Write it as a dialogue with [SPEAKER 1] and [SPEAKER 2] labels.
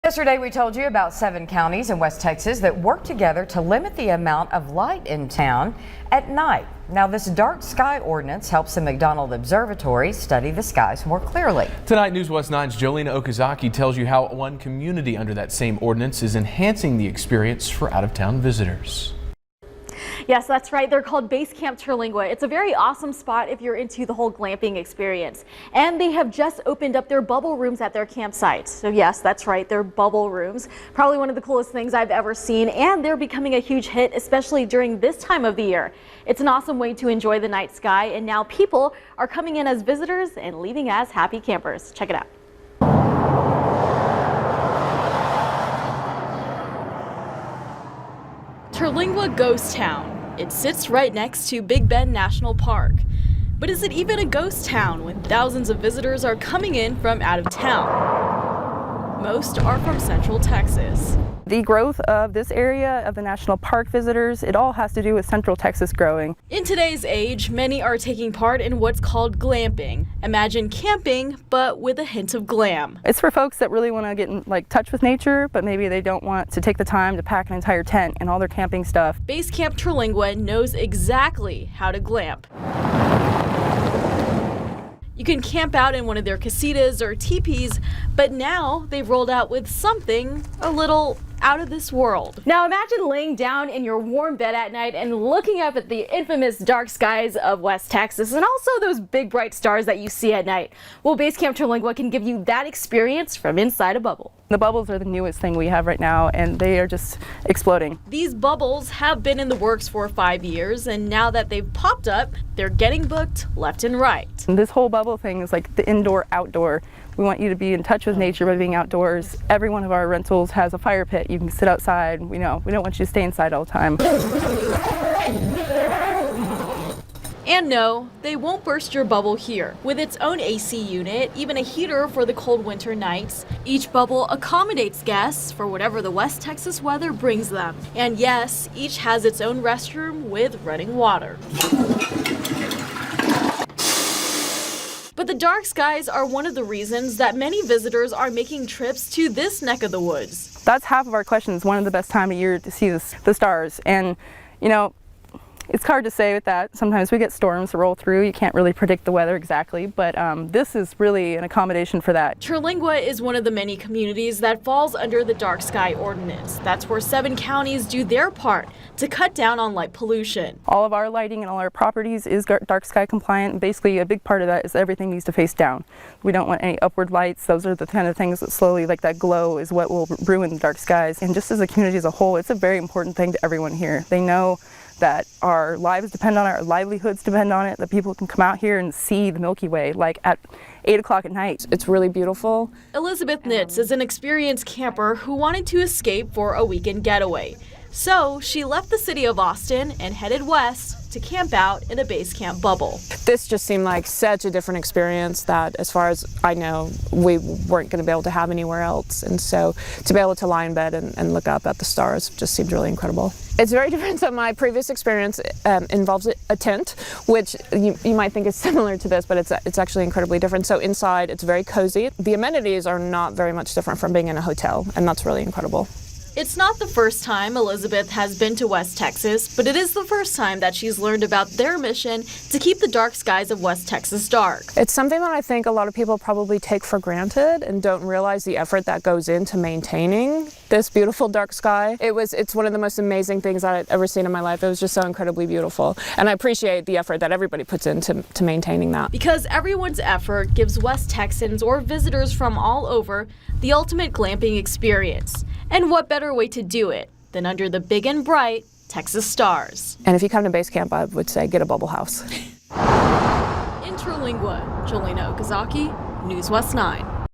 [SPEAKER 1] Yesterday, we told you about 7 counties in West Texas that work together to limit the amount of light in town at night. Now, this dark sky ordinance helps the McDonald Observatory study the skies more clearly.
[SPEAKER 2] Tonight, News West 9's Jolena Okazaki tells you how one community under that same ordinance is enhancing the experience for out-of-town visitors.
[SPEAKER 3] Yes, that's right. They're called Base Camp Terlingua. It's a very awesome spot if you're into the whole glamping experience. And they have just opened up their bubble rooms at their campsite. So yes, that's right. They're bubble rooms. Probably one of the coolest things I've ever seen. And they're becoming a huge hit, especially during this time of the year. It's an awesome way to enjoy the night sky. And now people are coming in as visitors and leaving as happy campers. Check it out. Terlingua Ghost Town. It sits right next to Big Bend National Park. But is it even a ghost town when thousands of visitors are coming in from out of town? Most are from Central Texas.
[SPEAKER 4] The growth of this area of the national park visitors, it all has to do with Central Texas growing.
[SPEAKER 3] In today's age, many are taking part in what's called glamping. Imagine camping, but with a hint of glam.
[SPEAKER 4] It's for folks that really want to get in touch with nature, but maybe they don't want to take the time to pack an entire tent and all their camping stuff.
[SPEAKER 3] Base Camp Terlingua knows exactly how to glamp. You can camp out in one of their casitas or teepees, but now they've rolled out with something a little out of this world. Now imagine laying down in your warm bed at night and looking up at the infamous dark skies of West Texas and also those big bright stars that you see at night. Well, Base Camp Terlingua can give you that experience from inside a bubble.
[SPEAKER 4] The bubbles are the newest thing we have right now, and they are just exploding.
[SPEAKER 3] These bubbles have been in the works for 5 years, and now that they've popped up, they're getting booked left and right.
[SPEAKER 4] And this whole bubble thing is like the indoor-outdoor. We want you to be in touch with nature by being outdoors. Every one of our rentals has a fire pit. You can sit outside. We don't want you to stay inside all the time.
[SPEAKER 3] And no, they won't burst your bubble here. With its own AC unit, even a heater for the cold winter nights, each bubble accommodates guests for whatever the West Texas weather brings them. And yes, each has its own restroom with running water. But the dark skies are one of the reasons that many visitors are making trips to this neck of the woods.
[SPEAKER 4] That's half of our questions. One of the best time of year to see the stars. And, you know, it's hard to say with that. Sometimes we get storms that roll through. You can't really predict the weather exactly, but this is really an accommodation for that.
[SPEAKER 3] Terlingua is one of the many communities that falls under the dark sky ordinance. That's where 7 counties do their part to cut down on light pollution.
[SPEAKER 4] All of our lighting and all our properties is dark sky compliant. Basically, a big part of that is everything needs to face down. We don't want any upward lights. Those are the kind of things that slowly, like that glow, is what will ruin the dark skies. And just as a community as a whole, it's a very important thing to everyone here. They know that our lives depend on it, our livelihoods depend on it, that people can come out here and see the Milky Way like at 8 o'clock at night.
[SPEAKER 5] It's really beautiful.
[SPEAKER 3] Elizabeth Nitz is an experienced camper who wanted to escape for a weekend getaway. So she left the city of Austin and headed west to camp out in a base camp bubble.
[SPEAKER 5] This just seemed like such a different experience that, as far as I know, we weren't going to be able to have anywhere else. And so to be able to lie in bed and look up at the stars just seemed really incredible. It's very different. So my previous experience involves a tent, which you might think is similar to this, but it's actually incredibly different. So inside, it's very cozy. The amenities are not very much different from being in a hotel, and that's really incredible.
[SPEAKER 3] It's not the first time Elizabeth has been to West Texas, but it is the first time that she's learned about their mission to keep the dark skies of West Texas dark.
[SPEAKER 5] It's something that I think a lot of people probably take for granted and don't realize the effort that goes into maintaining this beautiful dark sky. It's one of the most amazing things that I've ever seen in my life. It was just so incredibly beautiful. And I appreciate the effort that everybody puts into maintaining that.
[SPEAKER 3] Because everyone's effort gives West Texans or visitors from all over the ultimate glamping experience. And what better way to do it than under the big and bright Texas stars?
[SPEAKER 5] And if you come to base camp, I would say get a bubble house.
[SPEAKER 3] In Terlingua, Jolena Okazaki, News West 9.